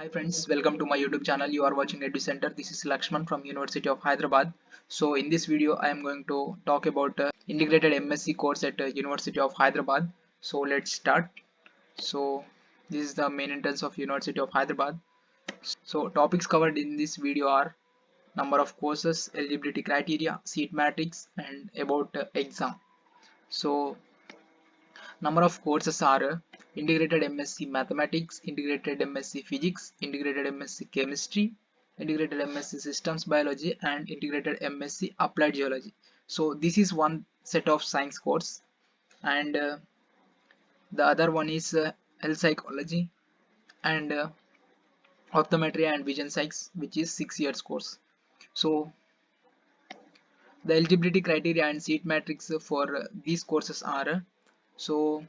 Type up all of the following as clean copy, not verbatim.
Hi friends, welcome to my YouTube channel. You are watching EduCenter. This is Lakshman from University of Hyderabad. So in this video, I am going to talk about integrated MSc course at University of Hyderabad. So let's start. So this is the main entrance of University of Hyderabad. So topics covered in this video are number of courses, eligibility criteria, seat matrix, and about exam. So number of courses are integrated MSc Mathematics, integrated MSc Physics, integrated MSc Chemistry, integrated MSc Systems Biology, and integrated MSc Applied Geology. So this is one set of science course, and the other one is health psychology and optometry and vision science, which is 6 years course. So the eligibility criteria and seat matrix for these courses are so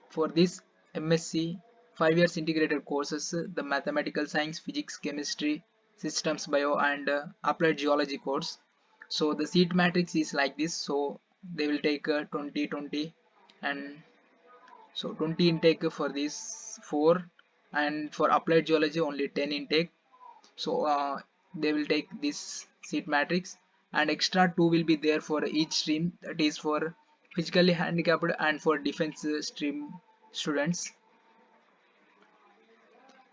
for this MSc 5 years integrated courses, the mathematical science, physics, chemistry, systems bio, and applied geology course. So the seat matrix is like this. So they will take 20 20, and so 20 intake for these 4, and for applied geology only 10 intake. So they will take this seat matrix, and extra 2 will be there for each stream, that is for physically handicapped and for defense stream students.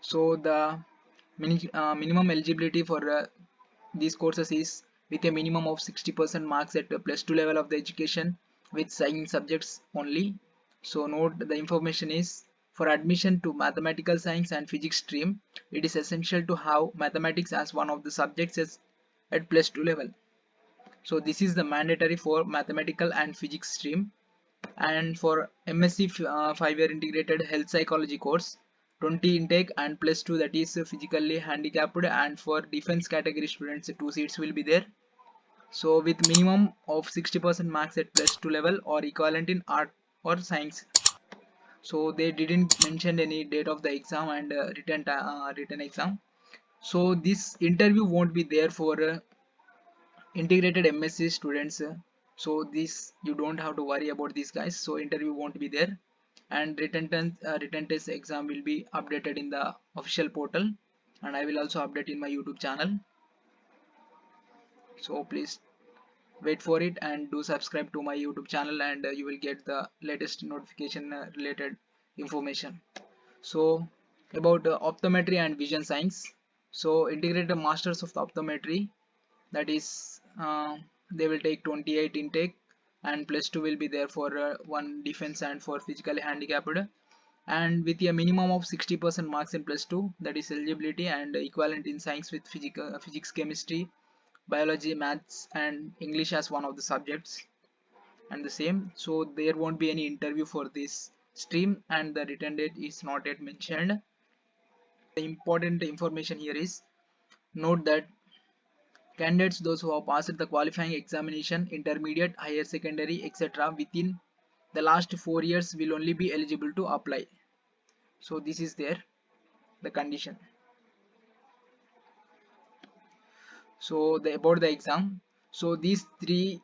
So the minimum eligibility for these courses is with a minimum of 60% marks at +2 level of the education with science subjects only. So note the information is for admission to mathematical science and physics stream, it is essential to have mathematics as one of the subjects at +2 level. So this is the mandatory for mathematical and physics stream. And for MSc 5-year integrated health psychology course, 20 intake and +2, that is physically handicapped, and for defense category students 2 seats will be there. So with minimum of 60% marks at +2 level or equivalent in art or science. So they didn't mention any date of the exam and written exam. So this interview won't be there for integrated MSc students. So this you don't have to worry about these guys. So interview won't be there, and written test exam will be updated in the official portal, and I will also update in my YouTube channel. So please wait for it and do subscribe to my YouTube channel, and you will get the latest notification related information. So about optometry and vision science. So integrated masters of the optometry, that is they will take 28 intake, and +2 will be there for one defense and for physically handicapped, and with a minimum of 60% marks in +2, that is eligibility, and equivalent in science with physics, chemistry, biology, maths, and English as one of the subjects, and the same. So there won't be any interview for this stream, and the written date is not yet mentioned. The important information here is, note that candidates, those who have passed the qualifying examination, intermediate, higher secondary, etc. within the last 4 years will only be eligible to apply. So this is there, the condition. So about the exam. So these three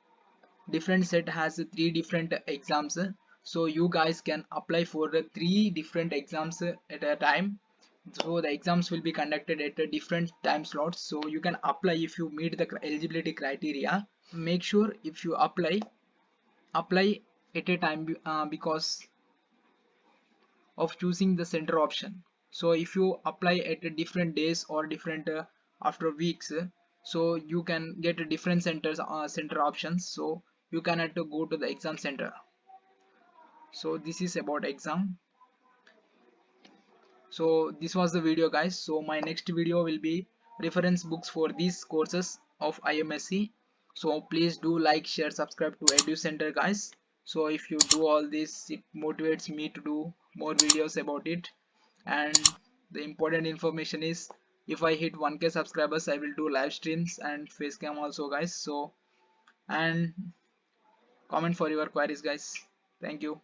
different set has 3 different exams. So you guys can apply for the 3 different exams at a time. So the exams will be conducted at a different time slots, so you can apply if you meet the eligibility criteria. Make sure if you apply at a time, because of choosing the center option. So if you apply at a different days or different after weeks, so you can get a different center options, so you can have to go to the exam center. So this is about exam. So this was the video, guys. So my next video will be reference books for these courses of IMSc. So please do like, share, subscribe to EduCenter, guys. So if you do all this, it motivates me to do more videos about it. And the important information is, if I hit 1k subscribers, I will do live streams and face cam also, guys. So, and comment for your queries, guys. Thank you.